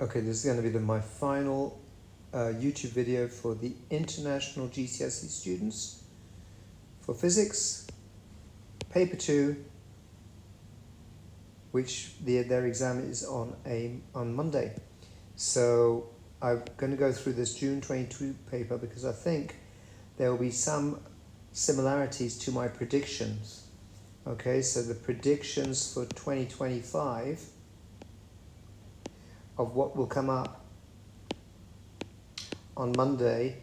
Okay, this is going to be my final YouTube video for the international GCSE students for physics, paper 2, which their exam is on Monday. So I'm going to go through this June 22 paper because I think there will be some similarities to my predictions. Okay, so the predictions for 2025 of what will come up on Monday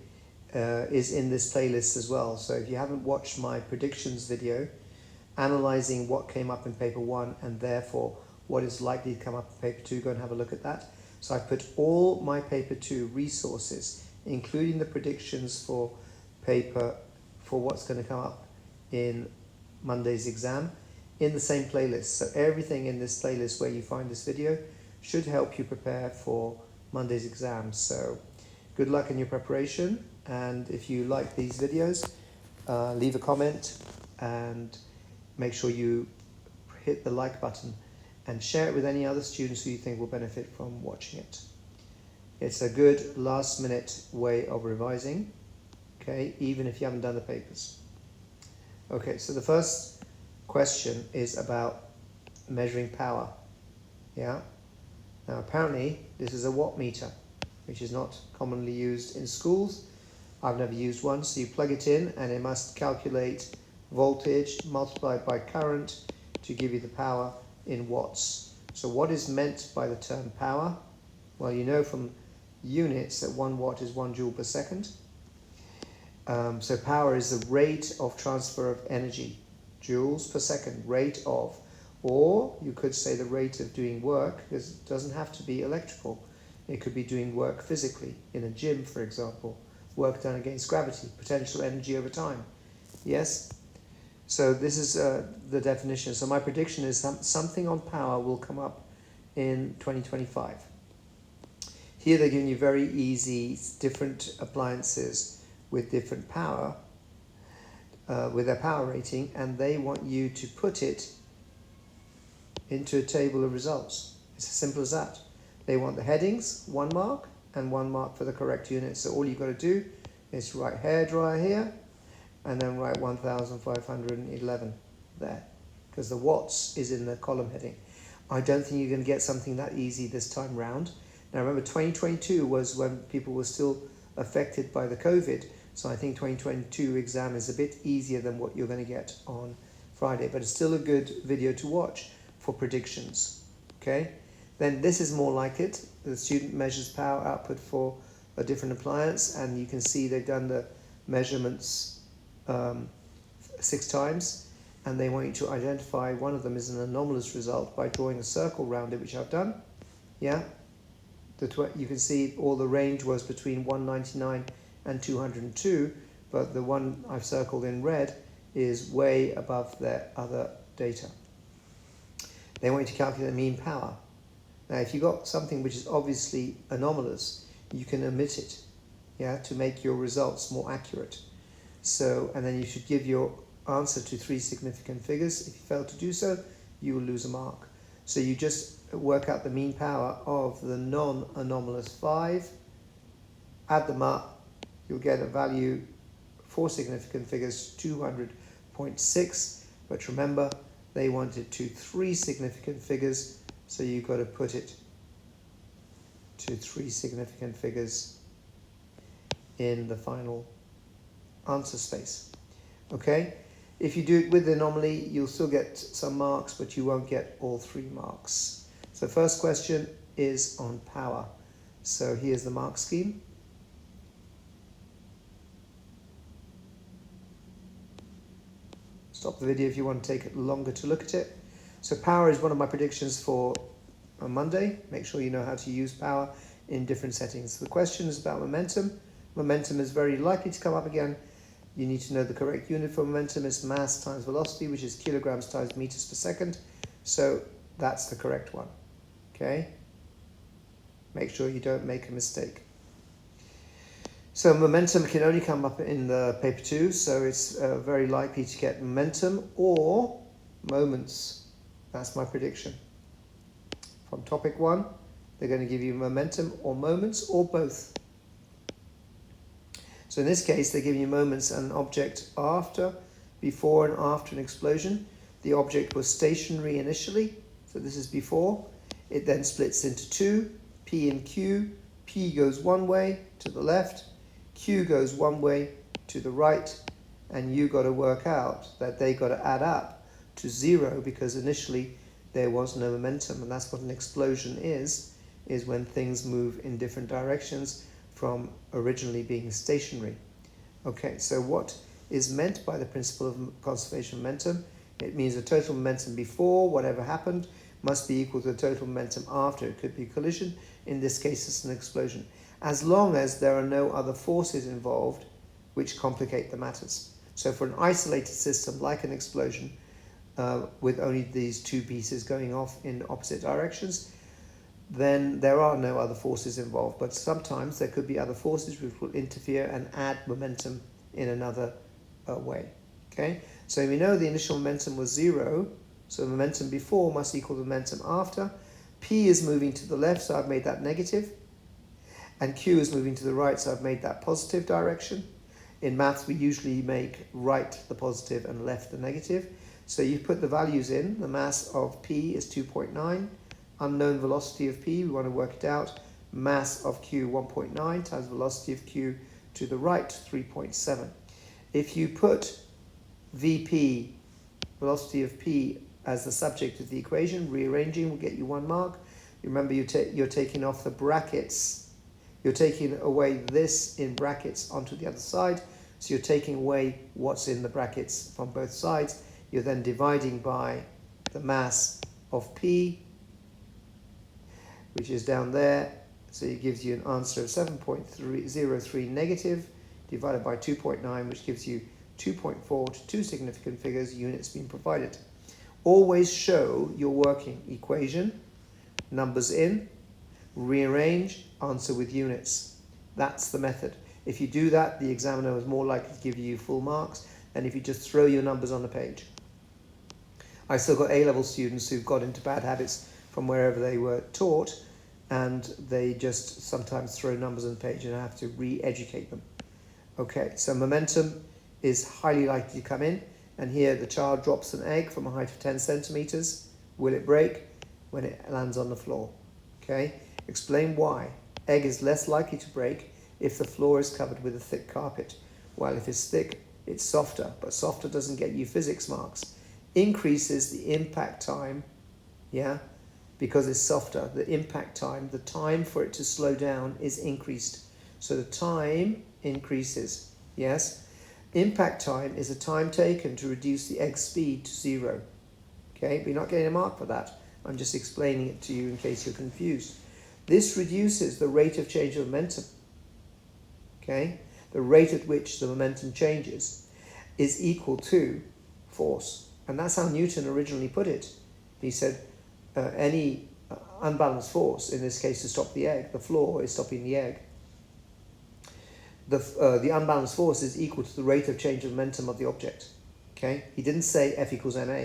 is in this playlist as well. So if you haven't watched my predictions video, analysing what came up in paper 1 and therefore what is likely to come up in paper 2, go and have a look at that. So I put all my paper 2 resources, including the predictions for what's going to come up in Monday's exam, in the same playlist. So everything in this playlist where you find this video should help you prepare for Monday's exam. So good luck in your preparation, and if you like these videos, leave a comment and make sure you hit the like button and share it with any other students who you think will benefit from watching it. It's a good last minute way of revising, okay, even if you haven't done the papers. Okay, so the first question is about measuring power. Yeah. Now apparently this is a watt meter, which is not commonly used in schools. I've never used one. So you plug it in and it must calculate voltage multiplied by current to give you the power in watts. So what is meant by the term power? Well, you know from units that 1 watt is 1 joule per second. So power is the rate of transfer of energy, joules per second, rate of, or you could say the rate of doing work, because it doesn't have to be electrical. It could be doing work physically, in a gym, for example, work done against gravity, potential energy over time. Yes? So this is the definition. So my prediction is something on power will come up in 2025. Here they're giving you very easy, different appliances with different power, with their power rating, and they want you to put it into a table of results. It's as simple as that. They want the headings, 1 mark, and 1 mark for the correct unit. So all you've got to do is write hairdryer here, and then write 1511 there, because the watts is in the column heading. I don't think you're going to get something that easy this time round. Now remember, 2022 was when people were still affected by the COVID, so I think 2022 exam is a bit easier than what you're going to get on Friday, but it's still a good video to watch for predictions. Okay, then this is more like it. The student measures power output for a different appliance, and you can see they've done the measurements 6 times, and they want you to identify one of them as an anomalous result by drawing a circle around it, which I've done. Yeah, you can see all the range was between 199 and 202, but the one I've circled in red is way above their other data. They want you to calculate the mean power. Now if you've got something which is obviously anomalous, you can omit it, yeah, to make your results more accurate. So, and then you should give your answer to 3 significant figures. If you fail to do so, you will lose a mark. So you just work out the mean power of the non-anomalous 5, add them up, you'll get a value, 4 significant figures, 200.6, but remember, they wanted 3 significant figures, so you've got to put it to 3 significant figures in the final answer space. Okay, if you do it with the anomaly, you'll still get some marks, but you won't get all 3 marks. So first question is on power. So here's the mark scheme. Stop the video if you want to take longer to look at it. So power is one of my predictions for on Monday. Make sure you know how to use power in different settings. The question is about momentum. Momentum is very likely to come up again. You need to know the correct unit for momentum is mass times velocity, which is kilograms times meters per second. So that's the correct one. Okay? Make sure you don't make a mistake. So momentum can only come up in the paper 2, so it's very likely to get momentum or moments. That's my prediction. From topic 1 They're going to give you momentum or moments or both. So in this case, they're giving you moments and an object after, before and after an explosion. The object was stationary initially, so this is before. It then splits into two, P and Q. P goes one way to the left, Q goes one way to the right, and you got to work out that they got to add up to 0 because initially there was no momentum, and that's what an explosion is when things move in different directions from originally being stationary. Okay, so what is meant by the principle of conservation of momentum? It means the total momentum before whatever happened must be equal to the total momentum after. It could be a collision. In this case, it's an explosion. As long as there are no other forces involved which complicate the matters. So for an isolated system like an explosion with only these two pieces going off in opposite directions, then there are no other forces involved. But sometimes there could be other forces which will interfere and add momentum in another way. Okay, so we know the initial momentum was 0, so the momentum before must equal the momentum after. P is moving to the left, so I've made that negative. And Q is moving to the right, so I've made that positive direction. In maths, we usually make right the positive and left the negative. So you put the values in. The mass of P is 2.9. Unknown velocity of P, we want to work it out. Mass of Q, 1.9 times velocity of Q to the right, 3.7. If you put Vp, velocity of P, as the subject of the equation, rearranging will get you 1 mark. Remember, you're taking off the brackets. You're taking away this in brackets onto the other side. So you're taking away what's in the brackets from both sides. You're then dividing by the mass of P, which is down there. So it gives you an answer of 7.303 negative divided by 2.9, which gives you 2.4 to 2 significant figures, units being provided. Always show your working equation, numbers in, rearrange, answer with units. That's the method. If you do that, the examiner is more likely to give you full marks than if you just throw your numbers on the page. I've still got A-level students who've got into bad habits from wherever they were taught, and they just sometimes throw numbers on the page and I have to re-educate them. Okay, so momentum is highly likely to come in, and here the child drops an egg from a height of 10 centimeters. Will it break? When it lands on the floor. Okay, explain why. Egg is less likely to break if the floor is covered with a thick carpet, while if it's thick, it's softer, but softer doesn't get you physics marks. Increases the impact time, yeah, because it's softer, the impact time, the time for it to slow down is increased. So the time increases, yes. Impact time is a time taken to reduce the egg speed to 0. Okay, but you're not getting a mark for that. I'm just explaining it to you in case you're confused. This reduces the rate of change of momentum. Okay, the rate at which the momentum changes is equal to force. And that's how Newton originally put it. He said any unbalanced force, in this case to stop the egg, the floor is stopping the egg. The unbalanced force is equal to the rate of change of momentum of the object. Okay, he didn't say F equals ma.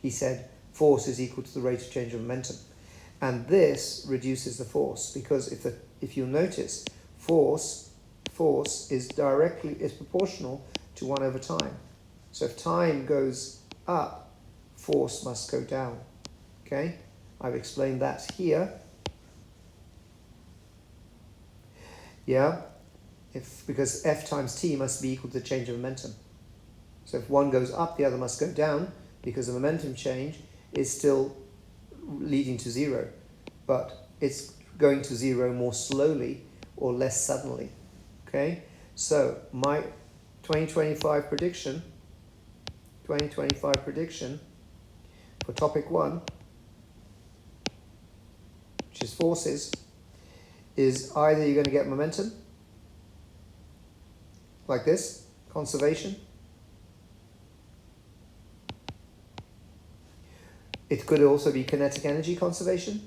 He said force is equal to the rate of change of momentum, and this reduces the force because if you'll notice, force is proportional to 1 over time. So if time goes up, force must go down. Okay, I've explained that here. Yeah. Because F times T must be equal to the change of momentum. So if one goes up, the other must go down, because the momentum change is still leading to 0, but it's going to 0 more slowly or less suddenly. Okay, so my 2025 prediction for topic 1, which is forces, is either you're going to get momentum, like this, conservation. It could also be kinetic energy conservation,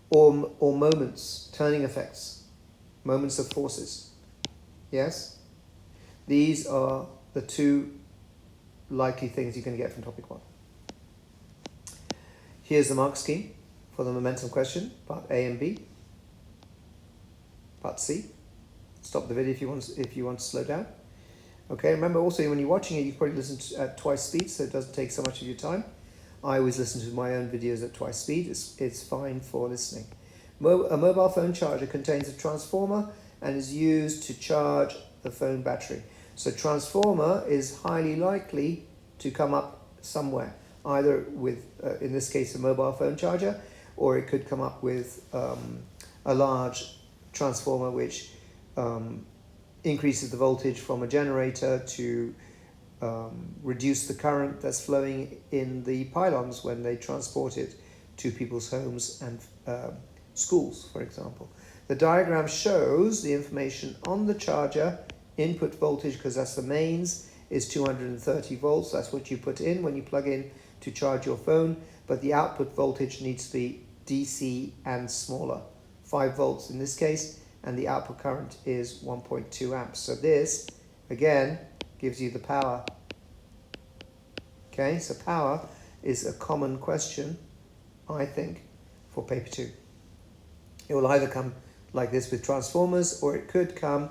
or moments, turning effects, moments of forces. Yes? These are the 2 likely things you can get from topic 1. Here's the mark scheme. for the momentum question, part A and B. Part C. Stop the video if you want to slow down. Okay, remember also when you're watching it, you probably listen at twice speed, so it doesn't take so much of your time. I always listen to my own videos at twice speed. It's fine for listening. A mobile phone charger contains a transformer and is used to charge the phone battery. So transformer is highly likely to come up somewhere, either with, in this case, a mobile phone charger, or it could come up with a large transformer which increases the voltage from a generator to reduce the current that's flowing in the pylons when they transport it to people's homes and schools, for example. The diagram shows the information on the charger. Input voltage, because that's the mains, is 230 volts. That's what you put in when you plug in to charge your phone. But the output voltage needs to be DC and smaller, 5 volts in this case, and the output current is 1.2 amps. So this, again, gives you the power. Okay, so power is a common question, I think, for paper 2. It will either come like this with transformers, or it could come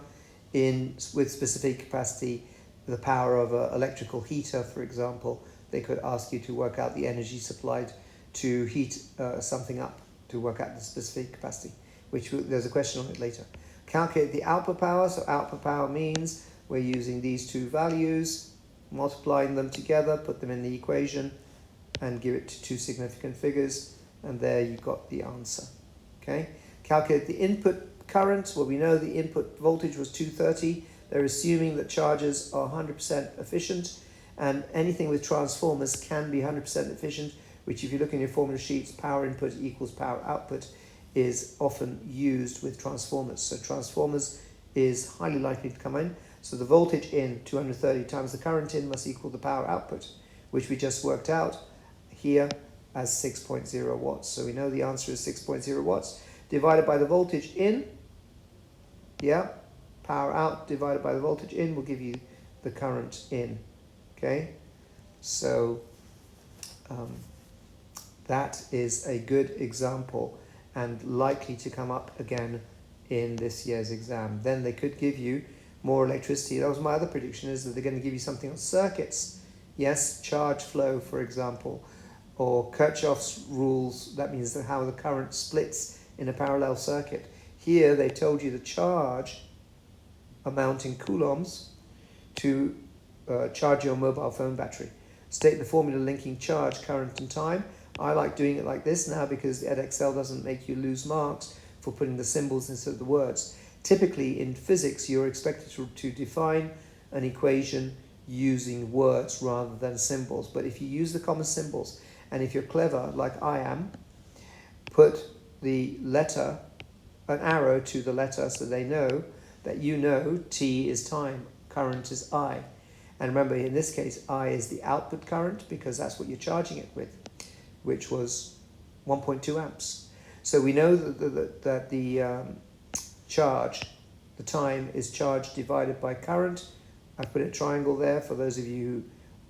in with specific capacity, the power of an electrical heater, for example. They could ask you to work out the energy supplied to heat something up, to work out the specific capacity, which there's a question on it later. Calculate the output power. So output power means we're using these two values, multiplying them together, put them in the equation, and give it to two significant figures, and there you've got the answer. Okay. Calculate the input current. Well, we know the input voltage was 230. They're assuming that chargers are 100% efficient, and anything with transformers can be 100% efficient, which if you look in your formula sheets, power input equals power output is often used with transformers. So transformers is highly likely to come in. So the voltage in 230 times the current in must equal the power output, which we just worked out here as 6.0 watts. So we know the answer is 6.0 watts divided by the voltage in. Yeah, power out divided by the voltage in will give you the current in. Okay, so that is a good example and likely to come up again in this year's exam. Then they could give you more electricity. That was my other prediction, is that they're going to give you something on circuits. Yes, charge flow, for example, or Kirchhoff's rules. That means that how the current splits in a parallel circuit. Here they told you the charge amount in coulombs to charge your mobile phone battery. State the formula linking charge, current and time. I like doing it like this now because Edexcel doesn't make you lose marks for putting the symbols instead of the words. Typically in physics you're expected to define an equation using words rather than symbols. But if you use the common symbols, and if you're clever like I am, put the letter, an arrow to the letter, so they know that you know T is time, current is I. And remember, in this case, I is the output current because that's what you're charging it with, which was 1.2 amps. So we know that the charge, the time is charge divided by current. I've put a triangle there for those of you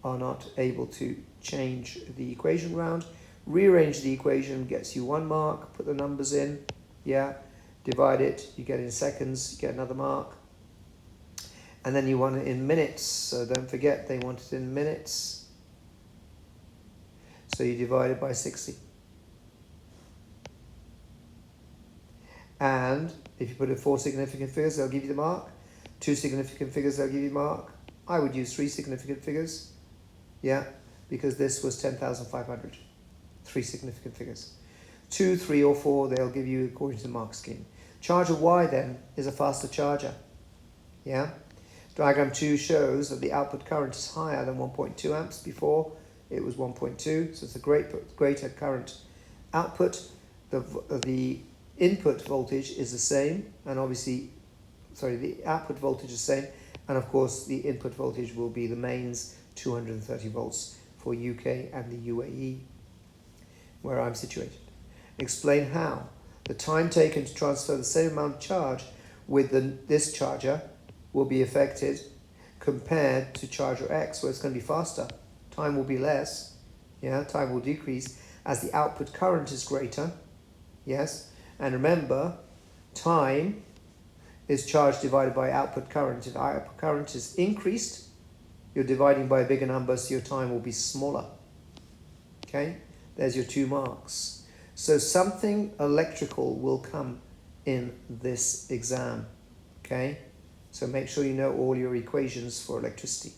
who are not able to change the equation round. Rearrange the equation gets you 1 mark, put the numbers in, yeah, divide it, you get it in seconds, you get another mark. And then you want it in minutes, so don't forget they want it in minutes. So you divide it by 60. And if you put in 4 significant figures, they'll give you the mark. 2 significant figures, they'll give you the mark. I would use 3 significant figures, yeah, because this was 10,500. 3 significant figures. 2, 3, or 4, they'll give you according to the mark scheme. Charger Y then is a faster charger. Yeah. Diagram 2 shows that the output current is higher than 1.2 amps. Before it was 1.2, so it's a greater current output. The input voltage is the same, and obviously, sorry, the output voltage is the same, and of course the input voltage will be the mains 230 volts for UK and the UAE, where I'm situated. Explain how the time taken to transfer the same amount of charge with this charger will be affected compared to charger X, where it's going to be faster. Time will be less, yeah, time will decrease, as the output current is greater. Yes, and remember, time is charge divided by output current. If output current is increased, you're dividing by a bigger number, so your time will be smaller. Okay, there's your 2 marks. So something electrical will come in this exam. Okay, so make sure you know all your equations for electricity.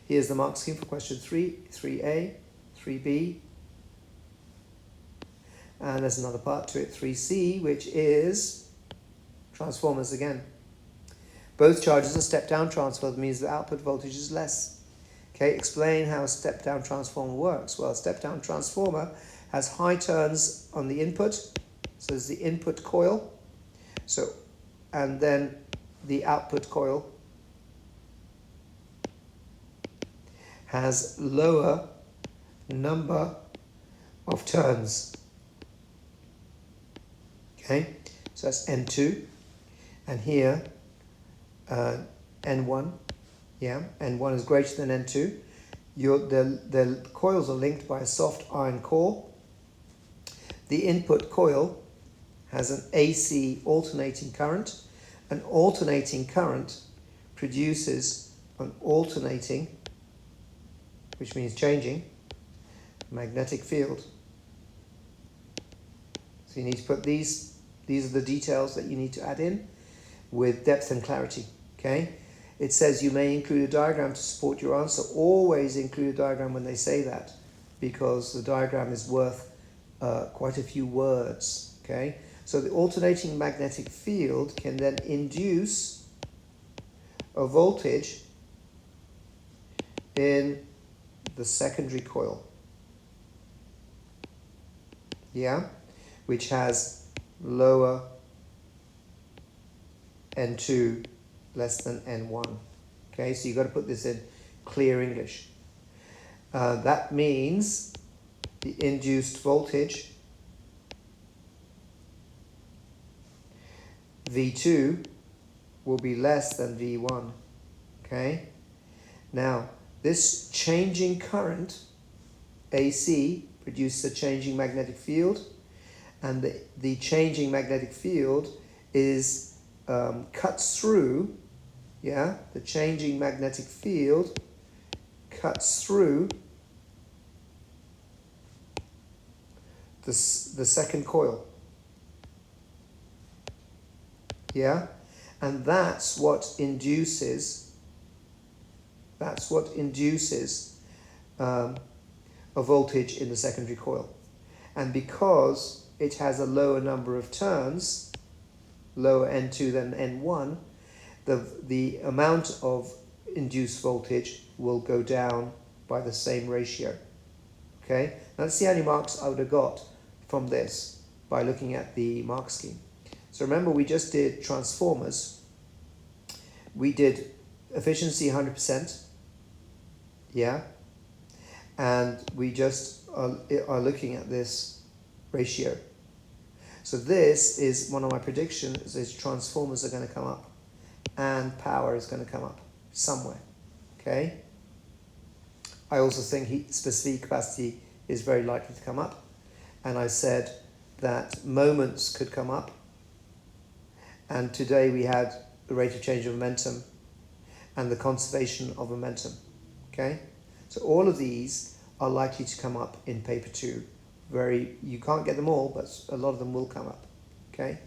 Here's the mark scheme for question 3, 3A, 3B, and there's another part to it, 3C, which is transformers again. Both charges are step-down transformers, means the output voltage is less. Okay, explain how a step-down transformer works. Well, a step-down transformer has high turns on the input, so there's the input coil, and then the output coil has lower number of turns. Okay, so that's N2, and here N1, yeah, N1 is greater than N2. The coils are linked by a soft iron core. The input coil has an AC alternating current. An alternating current produces an alternating, which means changing, magnetic field. So you need to put these are the details that you need to add in with depth and clarity, okay? It says you may include a diagram to support your answer. Always include a diagram when they say that, because the diagram is worth quite a few words, okay? So the alternating magnetic field can then induce a voltage in the secondary coil, yeah, which has lower N2 less than N1. Okay, so you've got to put this in clear English. That means the induced voltage V2 will be less than V1. Okay, now this changing current AC produces a changing magnetic field, and the changing magnetic field is cuts through, yeah, the changing magnetic field cuts through the second coil, yeah, and that's what induces a voltage in the secondary coil. And because it has a lower number of turns, lower N2 than N1, the amount of induced voltage will go down by the same ratio. Okay, now let's see how many marks I would have got from this by looking at the mark scheme. So remember, we just did transformers. We did efficiency 100%, yeah, and we just are looking at this ratio. So this is one of my predictions, is transformers are going to come up and power is going to come up somewhere, okay? I also think specific capacity is very likely to come up, and I said that moments could come up, and today we had the rate of change of momentum and the conservation of momentum, okay? So all of these are likely to come up in paper 2. You can't get them all, but a lot of them will come up, okay?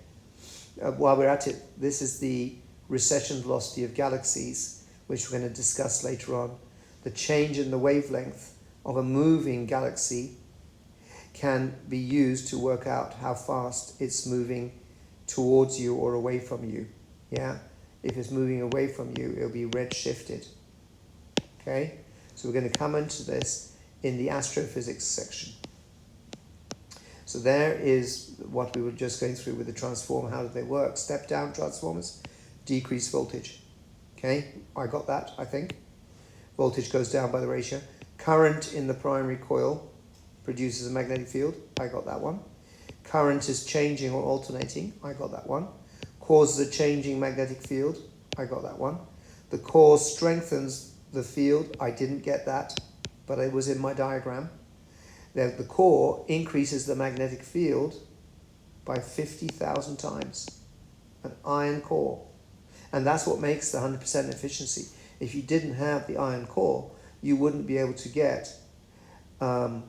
While we're at it, this is the recession velocity of galaxies, which we're going to discuss later on. The change in the wavelength of a moving galaxy can be used to work out how fast it's moving towards you or away from you, yeah? If it's moving away from you, it'll be redshifted, okay? So we're going to come into this in the astrophysics section. So there is what we were just going through with the transformer. How do they work? Step down transformers, decrease voltage. Okay, I got that, I think. Voltage goes down by the ratio. Current in the primary coil produces a magnetic field. I got that one. Current is changing or alternating. I got that one. Causes a changing magnetic field. I got that one. The cause strengthens the field. I didn't get that, but it was in my diagram. The core increases the magnetic field by 50,000 times. An iron core. And that's what makes the 100% efficiency. If you didn't have the iron core, you wouldn't be able to get 100%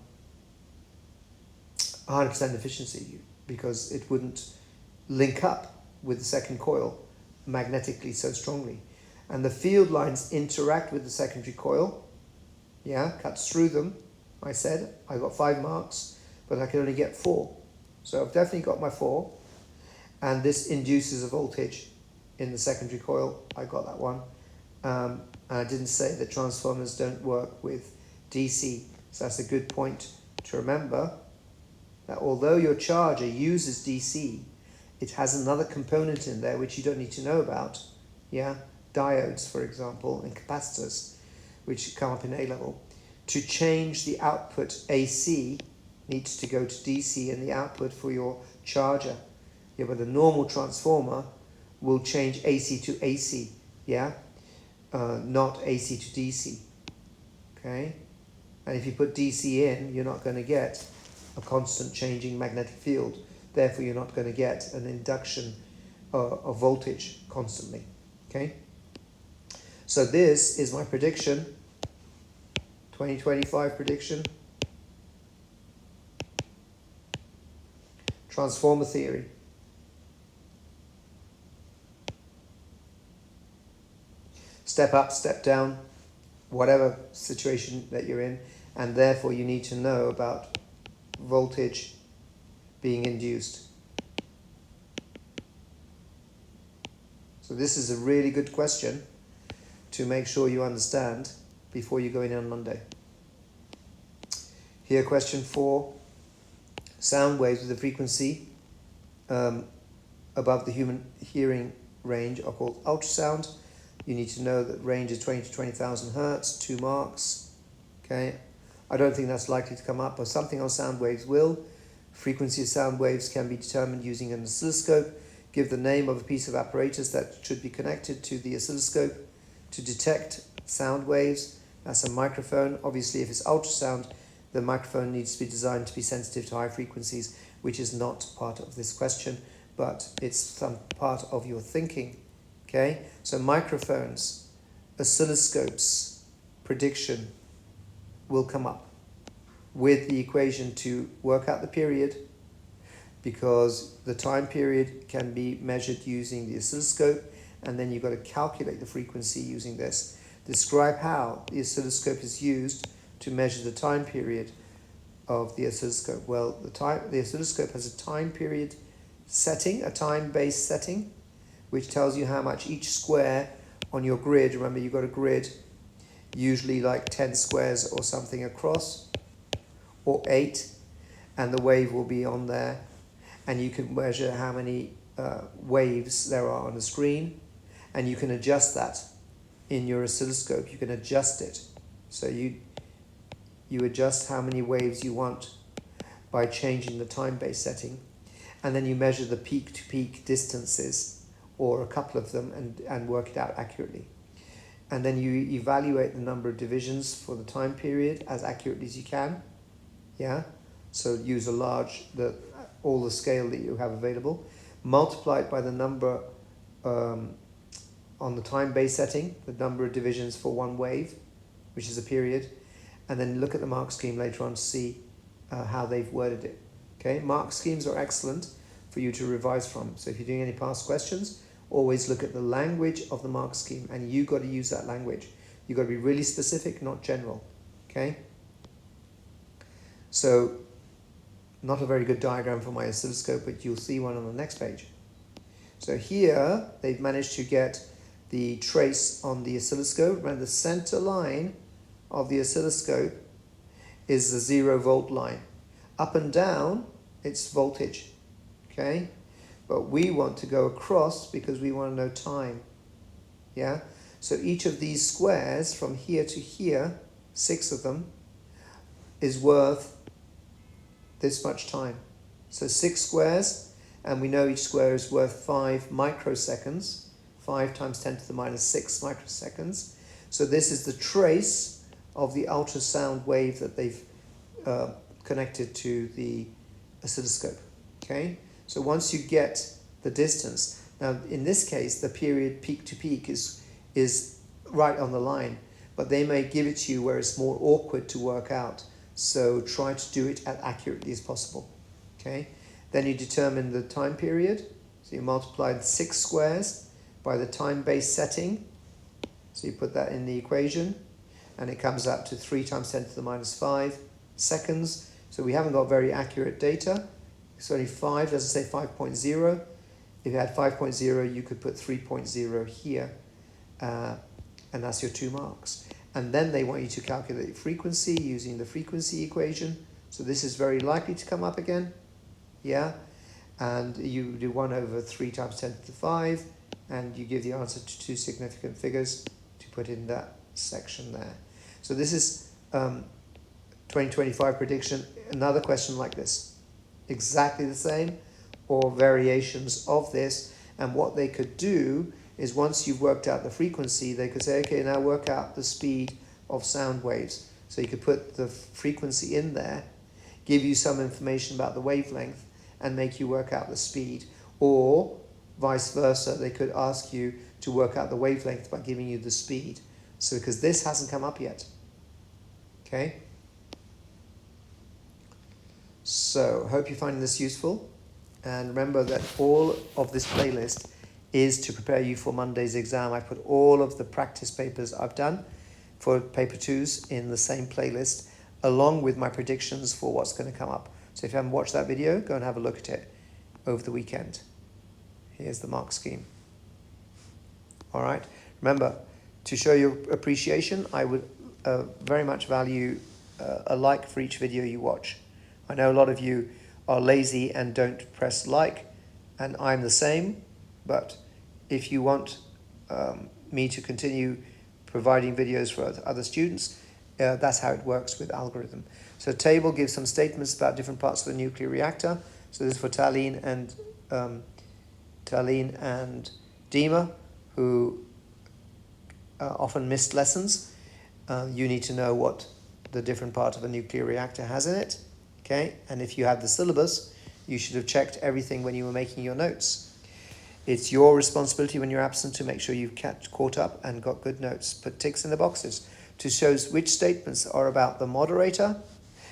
efficiency, because it wouldn't link up with the second coil magnetically so strongly. And the field lines interact with the secondary coil, cuts through them. I said I got 5 marks, but I can only get 4. So I've definitely got my 4. And this induces a voltage in the secondary coil. I got that one. And I didn't say that transformers don't work with DC. So that's a good point to remember, that although your charger uses DC, it has another component in there which you don't need to know about. Diodes, for example, and capacitors, which come up in A-level. To change the output AC needs to go to DC, and the output for your charger. But the normal transformer will change AC to AC, not AC to DC, okay? And if you put DC in, you're not going to get a constant changing magnetic field. Therefore, you're not going to get an induction of voltage constantly, okay? So this is my prediction, 2025 prediction. Transformer theory. Step up, step down, whatever situation that you're in, and therefore you need to know about voltage being induced. So this is a really good question to make sure you understand before you go in on Monday. Here, question 4. Sound waves with a frequency above the human hearing range are called ultrasound. You need to know that range is 20 to 20,000 hertz, 2 marks. Okay, I don't think that's likely to come up, but something on sound waves will. Frequency of sound waves can be determined using an oscilloscope. Give the name of a piece of apparatus that should be connected to the oscilloscope to detect sound waves. That's a microphone. Obviously, if it's ultrasound, the microphone needs to be designed to be sensitive to high frequencies, which is not part of this question, but it's some part of your thinking. Okay, so microphones, oscilloscopes, prediction will come up with the equation to work out the period, because the time period can be measured using the oscilloscope, and then you've got to calculate the frequency using this. Describe how the oscilloscope is used to measure the time period of the oscilloscope. Well, the oscilloscope has a time period setting, a time-based setting, which tells you how much each square on your grid, remember you've got a grid, usually like 10 squares or something across, or 8, and the wave will be on there, and you can measure how many waves there are on the screen, and you can adjust that in your oscilloscope. You can adjust it. So you adjust how many waves you want by changing the time-based setting, and then you measure the peak-to-peak distances, or a couple of them, and work it out accurately. And then you evaluate the number of divisions for the time period as accurately as you can. So use all the scale that you have available, multiply it by the number on the time-based setting, the number of divisions for one wave, which is a period, and then look at the mark scheme later on to see how they've worded it. Okay, mark schemes are excellent for you to revise from. So if you're doing any past questions, always look at the language of the mark scheme, and you've got to use that language. You've got to be really specific, not general. Okay? So, not a very good diagram for my oscilloscope, but you'll see one on the next page. So here, they've managed to get the trace on the oscilloscope. Remember, the center line of the oscilloscope is the 0 volt line. Up and down, it's voltage. Okay? But we want to go across because we want to know time. So each of these squares from here to here, 6 of them, is worth this much time. So 6 squares, and we know each square is worth 5 microseconds. 5 times 10 to the minus 6 microseconds. So this is the trace of the ultrasound wave that they've connected to the oscilloscope. Okay, so once you get the distance, now in this case the period peak to peak is right on the line, but they may give it to you where it's more awkward to work out, so try to do it as accurately as possible. Okay, then you determine the time period, so you multiply the 6 squares by the time base setting, so you put that in the equation, and it comes out to 3 times 10 to the minus 5 seconds. So we haven't got very accurate data. It's only 5, doesn't say 5.0. If you had 5.0, you could put 3.0 here, and that's your 2 marks. And then they want you to calculate frequency using the frequency equation. So this is very likely to come up again, yeah? And you do 1 over 3 times 10 to the 5, and you give the answer to 2 significant figures to put in that section there. So this is 2025 prediction. Another question like this, exactly the same or variations of this, and what they could do is once you've worked out the frequency, they could say, okay, now work out the speed of sound waves. So you could put the frequency in there, give you some information about the wavelength, and make you work out the speed. Or vice versa, they could ask you to work out the wavelength by giving you the speed. So because this hasn't come up yet. Okay? So hope you're finding this useful. And remember that all of this playlist is to prepare you for Monday's exam. I put all of the practice papers I've done for paper 2s in the same playlist, along with my predictions for what's going to come up. So if you haven't watched that video, go and have a look at it over the weekend. Here's the mark scheme. All right. Remember, to show your appreciation, I would very much value a like for each video you watch. I know a lot of you are lazy and don't press like, and I'm the same, but if you want me to continue providing videos for other students, that's how it works with algorithm. So table gives some statements about different parts of the nuclear reactor. So this is for Talene and Dima, who often missed lessons. You need to know what the different part of a nuclear reactor has in it. Okay, and if you have the syllabus, you should have checked everything when you were making your notes. It's your responsibility when you're absent to make sure you've caught up and got good notes. Put ticks in the boxes to show which statements are about the moderator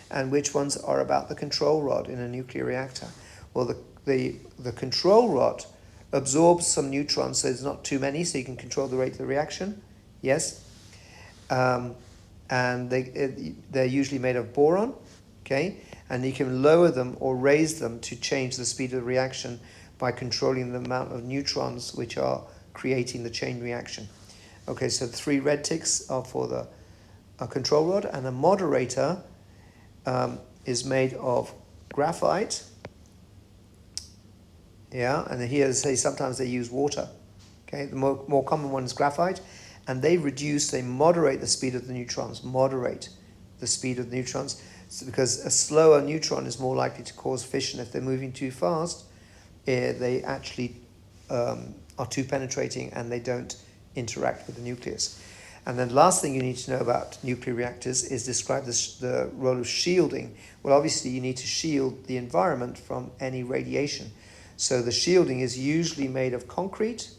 and which ones are about the control rod in a nuclear reactor. Well, the control rod absorbs some neutrons, so there's not too many, so you can control the rate of the reaction. Yes. And they're usually made of boron. Okay, and you can lower them or raise them to change the speed of the reaction by controlling the amount of neutrons which are creating the chain reaction. Okay, so 3 red ticks are for the control rod, and a moderator is made of graphite. Yeah, and here they say sometimes they use water. Okay, the more common one is graphite, and they moderate the speed of the neutrons, because a slower neutron is more likely to cause fission. If they're moving too fast, they actually are too penetrating and they don't interact with the nucleus. And then the last thing you need to know about nuclear reactors is describe the role of shielding. Well, obviously you need to shield the environment from any radiation. So the shielding is usually made of concrete,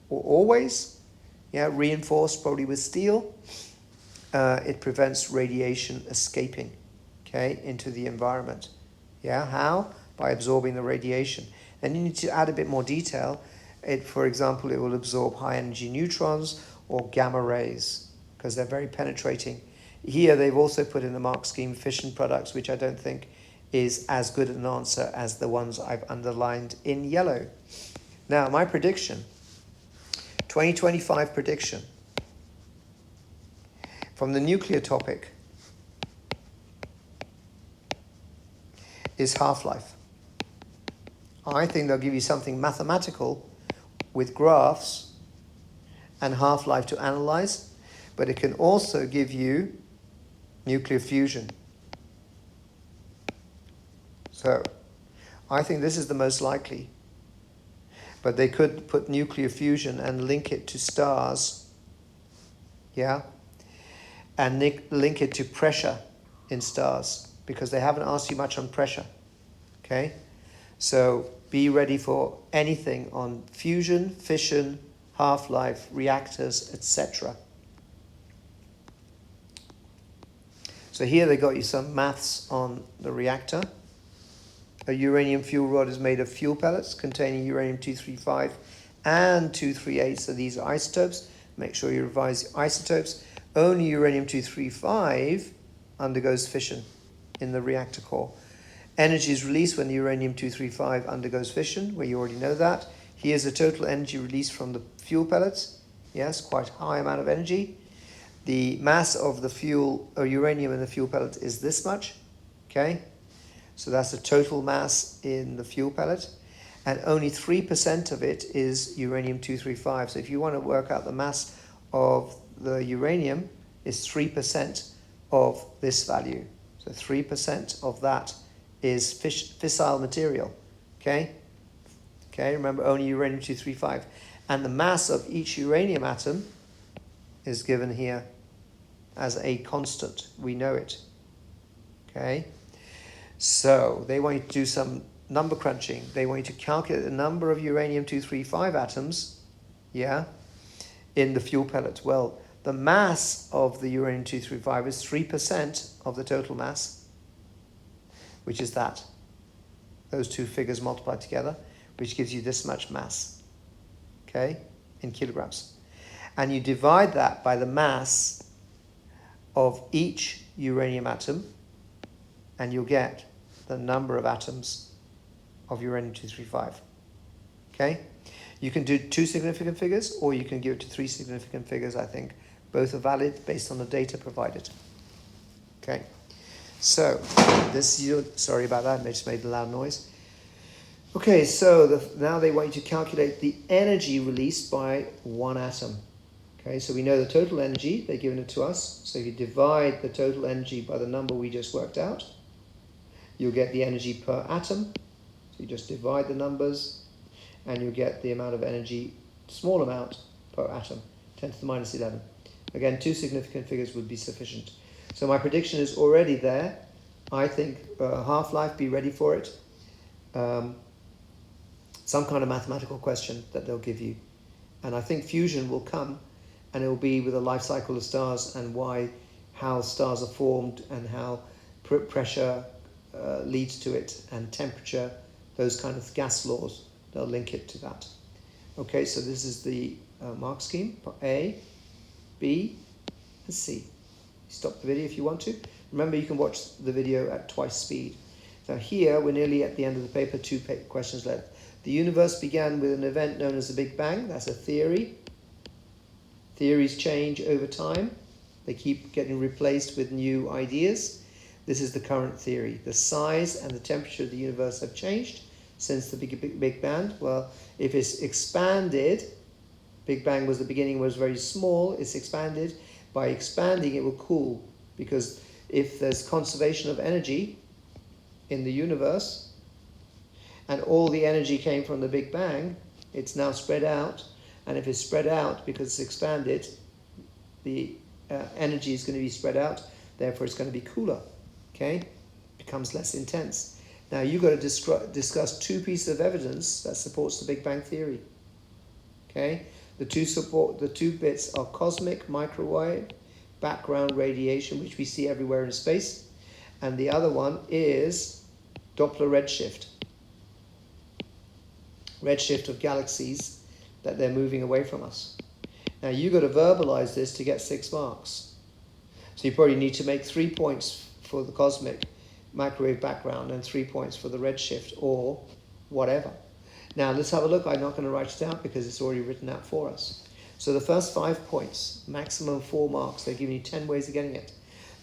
or always, reinforced probably with steel. It prevents radiation escaping, okay, into the environment. Yeah, how? By absorbing the radiation. And you need to add a bit more detail. For example, it will absorb high energy neutrons or gamma rays because they're very penetrating. Here they've also put in the mark scheme fission products, which I don't think is as good an answer as the ones I've underlined in yellow. Now, my prediction, 2025 prediction, from the nuclear topic is half-life. I think they'll give you something mathematical with graphs and half-life to analyze, but it can also give you nuclear fusion. So I think this is the most likely, but they could put nuclear fusion and link it to stars, yeah, and link it to pressure in stars. because they haven't asked you much on pressure. Okay? So be ready for anything on fusion, fission, half-life, reactors, etc. So here they got you some maths on the reactor. A uranium fuel rod is made of fuel pellets containing uranium-235 and 238, so these are isotopes. Make sure you revise the isotopes. Only uranium-235 undergoes fission in the reactor core. Energy is released when the uranium-235 undergoes fission, where you already know that. Here's the total energy released from the fuel pellets. Yes, quite high amount of energy. The mass of the fuel, or uranium in the fuel pellet is this much. Okay, so that's the total mass in the fuel pellet. And only 3% of it is uranium-235. So if you want to work out the mass of the uranium, is 3% of this value. So 3% of that is fissile material. Okay? Okay, remember only uranium-235. And the mass of each uranium atom is given here as a constant. We know it. Okay? So they want you to do some number crunching. They want you to calculate the number of uranium-235 atoms, yeah, in the fuel pellet. Well, the mass of the uranium-235 is 3% of the total mass, which is that. Those two figures multiplied together, which gives you this much mass, okay, in kilograms. And you divide that by the mass of each uranium atom, and you'll get the number of atoms of uranium-235. Okay? You can do 2 significant figures, or you can give it to 3 significant figures, I think. Both are valid based on the data provided. Okay? So, sorry about that, I just made a loud noise. Okay, so now they want you to calculate the energy released by one atom. Okay, so we know the total energy, they've given it to us. So if you divide the total energy by the number we just worked out, you'll get the energy per atom. So you just divide the numbers, and you'll get the amount of energy, small amount, per atom, 10 to the minus 11. Again, 2 significant figures would be sufficient. So my prediction is already there. I think half-life, be ready for it. Some kind of mathematical question that they'll give you. And I think fusion will come, and it will be with the life cycle of stars and how stars are formed and how pressure leads to it, and temperature, those kind of gas laws. They'll link it to that. Okay, so this is the mark scheme, A, B, and C. Stop the video if you want to. Remember, you can watch the video at twice speed. Now here, we're nearly at the end of the paper, 2 questions left. The universe began with an event known as the Big Bang. That's a theory. Theories change over time. They keep getting replaced with new ideas. This is the current theory. The size and the temperature of the universe have changed since the Big Bang. Well, if it's expanded, Big Bang was the beginning, was very small, it's expanded. By expanding, it will cool, because if there's conservation of energy in the universe, and all the energy came from the Big Bang, it's now spread out. And if it's spread out because it's expanded, the energy is going to be spread out, therefore it's going to be cooler. Okay? Becomes less intense. Now you've got to discuss 2 pieces of evidence that supports the Big Bang theory. Okay? The two bits are cosmic microwave background radiation, which we see everywhere in space, and the other one is Doppler redshift. Redshift of galaxies, that they're moving away from us. Now you've got to verbalize this to get 6 marks. So you probably need to make 3 points for the cosmic microwave background and 3 points for the redshift or whatever. Now let's have a look. I'm not going to write it out because it's already written out for us. So the first 5 points, maximum 4 marks. They're giving you 10 ways of getting it.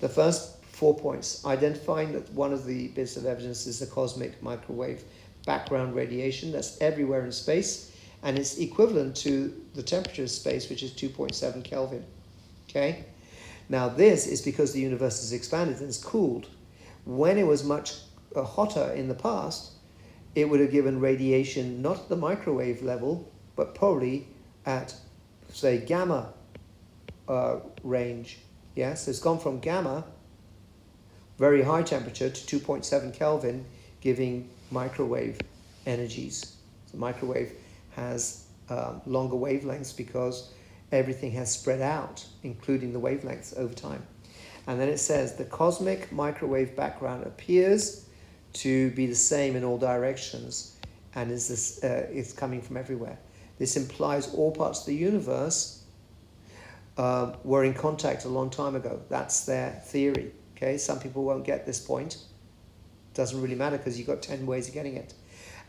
The first 4 points, identifying that one of the bits of evidence is the cosmic microwave background radiation that's everywhere in space, and it's equivalent to the temperature of space, which is 2.7 Kelvin. Okay? Now this is because the universe has expanded and it's cooled. When it was much hotter in the past, it would have given radiation not at the microwave level, but probably at, say, gamma range. Yes, it's gone from gamma, very high temperature to 2.7 Kelvin, giving microwave energies. The microwave has longer wavelengths because everything has spread out, including the wavelengths over time. And then it says the cosmic microwave background appears to be the same in all directions and is coming from everywhere. This implies all parts of the universe were in contact a long time ago. That's their theory. Okay, some people won't get this point. Doesn't really matter because you've got 10 ways of getting it.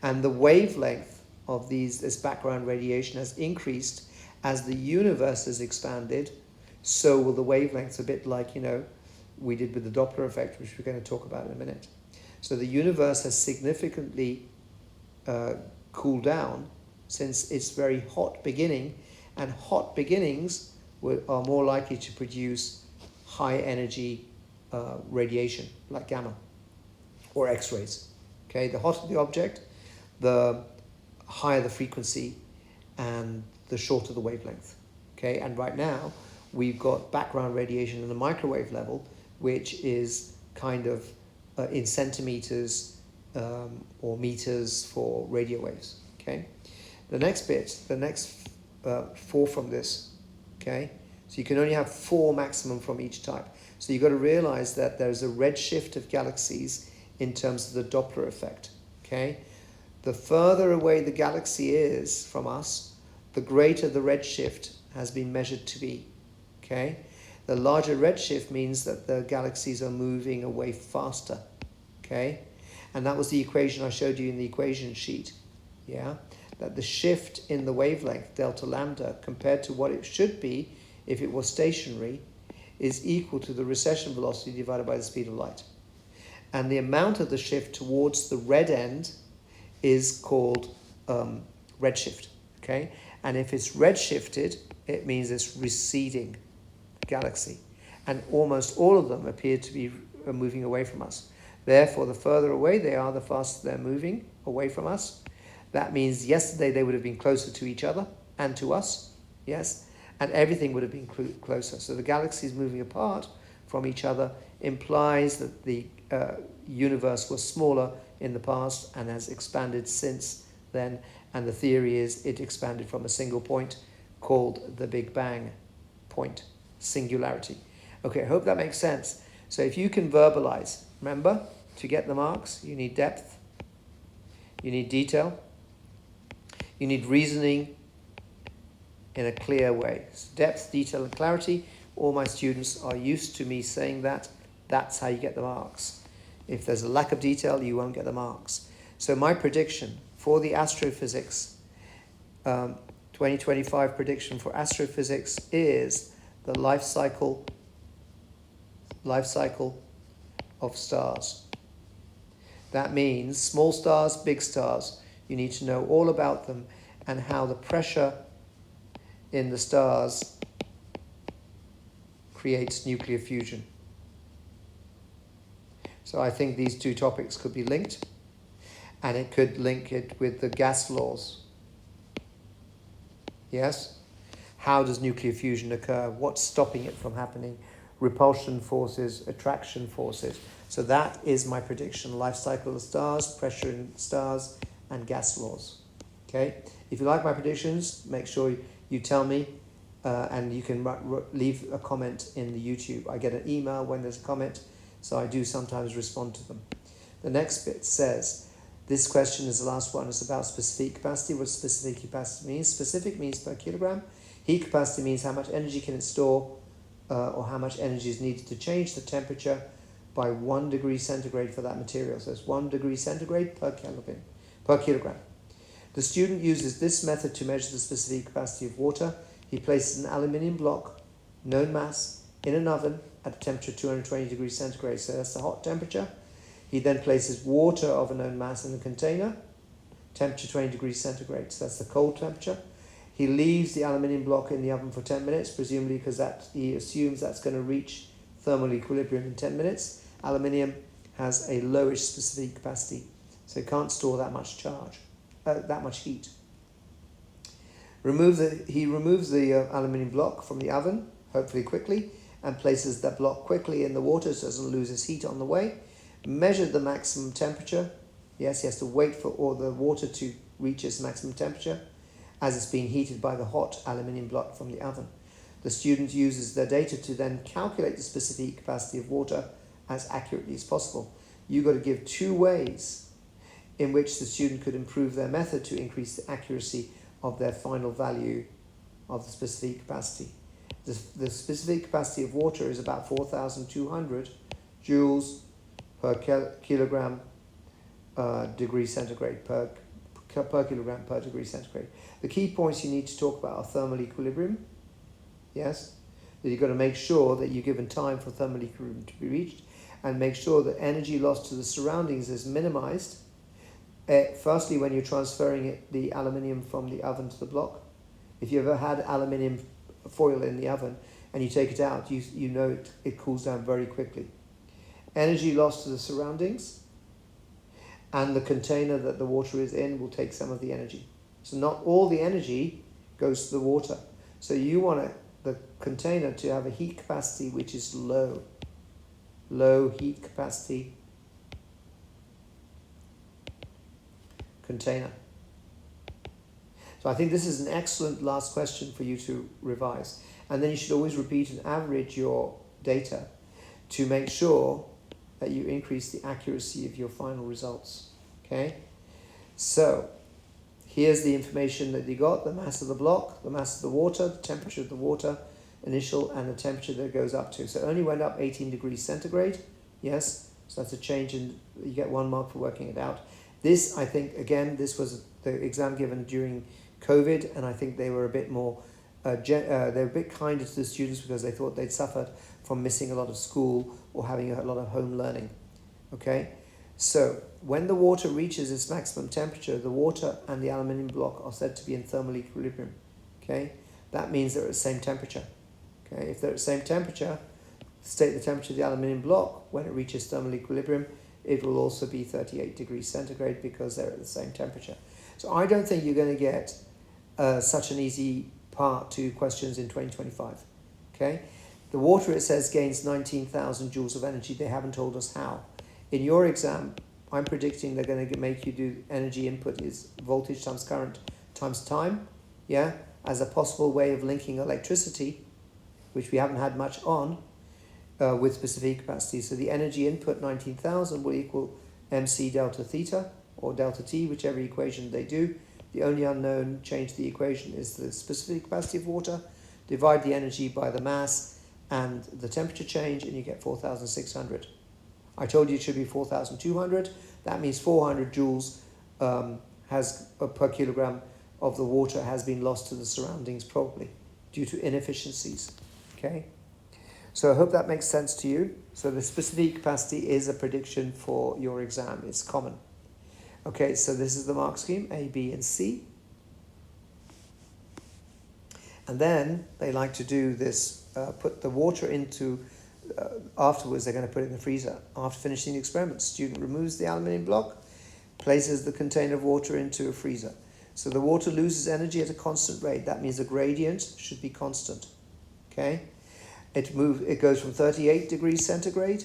And the wavelength of this background radiation has increased as the universe has expanded. So will the wavelengths, a bit like, we did with the Doppler effect, which we're going to talk about in a minute. So the universe has significantly cooled down since its very hot beginning, and hot beginnings are more likely to produce high energy radiation, like gamma or X-rays. Okay, the hotter the object, the higher the frequency and the shorter the wavelength. Okay, and right now we've got background radiation in the microwave level, which is kind of in centimeters or meters for radio waves. Okay, the next bit, the next 4 from this. Okay, so you can only have 4 maximum from each type. So you've got to realize that there's a redshift of galaxies in terms of the Doppler effect. Okay, the further away the galaxy is from us, the greater the redshift has been measured to be. Okay, the larger redshift means that the galaxies are moving away faster. Okay, and that was the equation I showed you in the equation sheet. Yeah, that the shift in the wavelength delta lambda compared to what it should be if it was stationary is equal to the recession velocity divided by the speed of light. And the amount of the shift towards the red end is called redshift. Okay, and if it's redshifted, it means it's receding galaxy, and almost all of them appear to be moving away from us. Therefore, the further away they are, the faster they're moving away from us. That means yesterday they would have been closer to each other and to us, yes, and everything would have been closer. So the galaxies moving apart from each other implies that the universe was smaller in the past and has expanded since then, and the theory is it expanded from a single point called the Big Bang point, singularity. Okay, I hope that makes sense. So if you can verbalize, remember, to get the marks, you need depth, you need detail, you need reasoning in a clear way. So depth, detail, and clarity. All my students are used to me saying that. That's how you get the marks. If there's a lack of detail, you won't get the marks. So my prediction for the astrophysics, 2025 prediction for astrophysics is the life cycle of stars. That means small stars, big stars. You need to know all about them and how the pressure in the stars creates nuclear fusion. So I think these 2 topics could be linked, and it could link it with the gas laws. Yes? How does nuclear fusion occur? What's stopping it from happening? Repulsion forces, attraction forces. So that is my prediction. Life cycle of stars, pressure in stars, and gas laws. Okay? If you like my predictions, make sure you tell me, and you can leave a comment in the YouTube. I get an email when there's a comment, so I do sometimes respond to them. The next bit says, this question is the last one. It's about specific capacity. What specific capacity means? Specific means per kilogram. Heat capacity means how much energy can it store, or how much energy is needed to change the temperature by 1 degree centigrade for that material. So it's 1 degree centigrade per kilogram. The student uses this method to measure the specific capacity of water. He places an aluminium block, known mass, in an oven at a temperature 220 degrees centigrade. So that's the hot temperature. He then places water of a known mass in the container, temperature 20 degrees centigrade. So that's the cold temperature. He leaves the aluminium block in the oven for 10 minutes, presumably because he assumes that's going to reach thermal equilibrium in 10 minutes. Aluminium has a lowish specific capacity, so it can't store that much that much heat. He removes the aluminium block from the oven, hopefully quickly, and places the block quickly in the water so it doesn't lose its heat on the way. Measured the maximum temperature. Yes, he has to wait for all the water to reach its maximum temperature as it's being heated by the hot aluminium block from the oven. The student uses their data to then calculate the specific heat capacity of water as accurately as possible. You've got to give 2 ways in which the student could improve their method to increase the accuracy of their final value of the specific capacity. The specific capacity of water is about 4,200 joules per kilogram degree centigrade, per kilogram per degree centigrade. The key points you need to talk about are thermal equilibrium. Yes, that you've got to make sure that you're given time for thermal equilibrium to be reached, and make sure that energy loss to the surroundings is minimized. Firstly, when you're transferring the aluminium from the oven to the block. If you ever had aluminium foil in the oven and you take it out, you know it cools down very quickly. Energy loss to the surroundings, and the container that the water is in will take some of the energy. So not all the energy goes to the water. So you want the container to have a heat capacity which is low heat capacity container. So I think this is an excellent last question for you to revise. And then you should always repeat and average your data to make sure that you increase the accuracy of your final results. Okay? So here's the information that you got: the mass of the block, the mass of the water, the temperature of the water, initial, and the temperature that it goes up to. So it only went up 18 degrees centigrade. Yes, so that's a change, in you get 1 mark for working it out. This, I think, again, this was the exam given during COVID, and I think they were a bit more, they were a bit kinder to the students because they thought they'd suffered from missing a lot of school or having a lot of home learning. Okay, so when the water reaches its maximum temperature, the water and the aluminium block are said to be in thermal equilibrium. Okay, that means they're at the same temperature. Okay, if they're at the same temperature, state the temperature of the aluminium block when it reaches thermal equilibrium, it will also be 38 degrees centigrade because they're at the same temperature. So I don't think you're going to get such an easy part 2 questions in 2025. Okay, the water, it says, gains 19,000 joules of energy. They haven't told us how. In your exam, I'm predicting they're going to make you do energy input is voltage times current times time, yeah, as a possible way of linking electricity, which we haven't had much on, with specific capacity. So the energy input, 19,000, will equal mc delta theta, or delta t, whichever equation they do. The only unknown change to the equation is the specific capacity of water. Divide the energy by the mass and the temperature change, and you get 4,600. I told you it should be 4,200. That means 400 joules per kilogram of the water has been lost to the surroundings, probably due to inefficiencies. Okay, so I hope that makes sense to you. So the specific capacity is a prediction for your exam. It's common. Okay, so this is the mark scheme, A, B, and C. And then they like to do this, put the water into, afterwards they're going to put it in the freezer. After finishing the experiment, the student removes the aluminium block, places the container of water into a freezer. So the water loses energy at a constant rate. That means the gradient should be constant. Okay, it goes from 38 degrees centigrade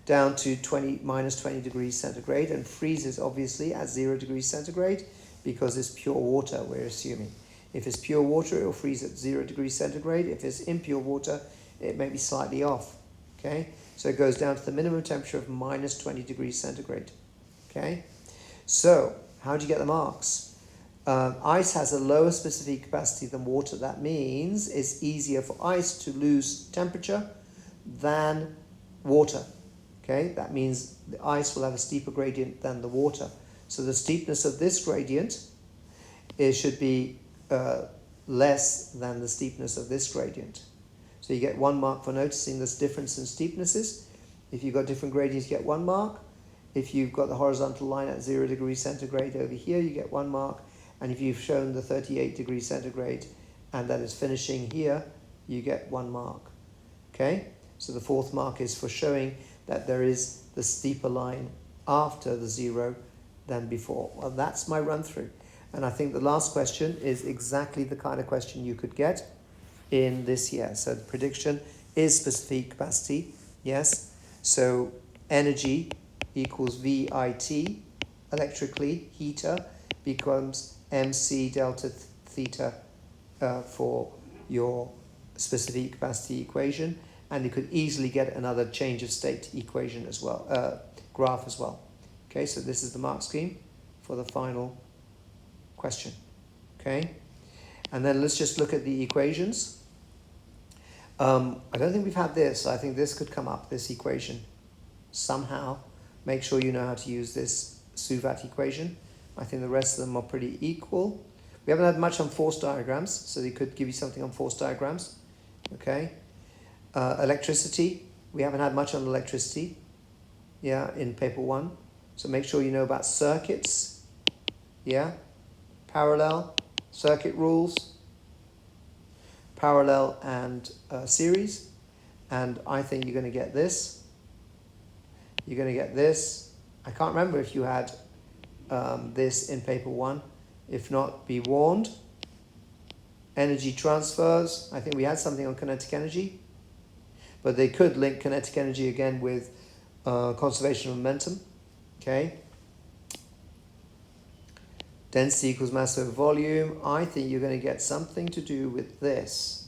down to minus 20 degrees centigrade, and freezes obviously at 0 degrees centigrade because it's pure water, we're assuming. If it's pure water, it will freeze at 0 degrees centigrade. If it's impure water, it may be slightly off. Okay, so it goes down to the minimum temperature of minus 20 degrees centigrade. Okay, so how do you get the marks? Ice has a lower specific capacity than water. That means it's easier for ice to lose temperature than water. Okay, that means the ice will have a steeper gradient than the water. So the steepness of this gradient should be less than the steepness of this gradient. So you get 1 mark for noticing this difference in steepnesses. If you've got different gradients, you get 1 mark. If you've got the horizontal line at 0 degrees centigrade over here, you get 1 mark. And if you've shown the 38 degrees centigrade and that is finishing here, you get 1 mark. Okay, so the 4th mark is for showing that there is the steeper line after the 0 than before. Well, that's my run through. And I think the last question is exactly the kind of question you could get in this year. So the prediction is specific capacity, yes? So energy equals VIT, electrically, heater, becomes MC delta theta for your specific capacity equation, and you could easily get another change of state equation as well, graph as well. Okay, so this is the mark scheme for the final question. Okay, and then let's just look at the equations. I don't think we've had this. I think this could come up, this equation, somehow. Make sure you know how to use this Suvat equation. I think the rest of them are pretty equal. We haven't had much on force diagrams, so they could give you something on force diagrams. Okay. Electricity, we haven't had much on electricity, yeah, in paper 1. So make sure you know about circuits, yeah, parallel, circuit rules, parallel and series. And I think you're going to get this. You're going to get this. I can't remember if you had this in paper 1. If not, be warned. Energy transfers. I think we had something on kinetic energy. But they could link kinetic energy again with conservation of momentum. Okay. Density equals mass over volume. I think you're going to get something to do with this.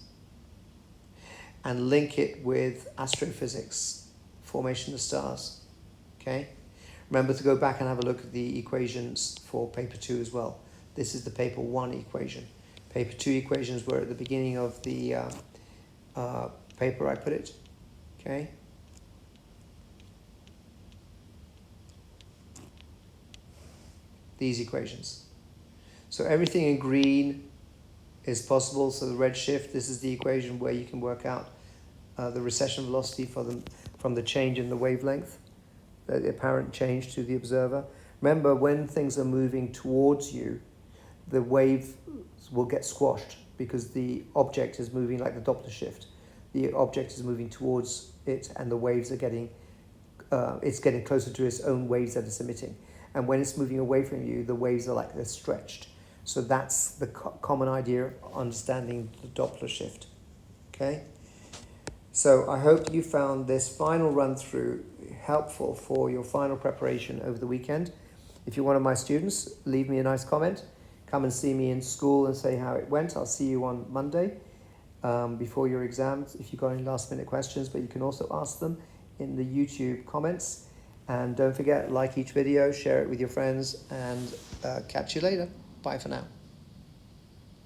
And link it with astrophysics, formation of stars. Okay. Remember to go back and have a look at the equations for paper 2 as well. This is the paper 1 equation. Paper 2 equations were at the beginning of the paper I put it. Okay. These equations. So everything in green is possible. So the redshift, this is the equation where you can work out the recession velocity from the change in the wavelength, the apparent change to the observer. Remember, when things are moving towards you, the wave will get squashed because the object is moving like the Doppler shift. The object is moving towards it, and the waves are getting closer to its own waves that it's emitting. And when it's moving away from you, the waves are like they're stretched. So that's the common idea of understanding the Doppler shift. Okay. So I hope you found this final run through helpful for your final preparation over the weekend. If you're one of my students, leave me a nice comment. Come and see me in school and say how it went. I'll see you on Monday before your exams if you've got any last minute questions, but you can also ask them in the YouTube comments. And don't forget, like each video, share it with your friends, and catch you later. Bye for now.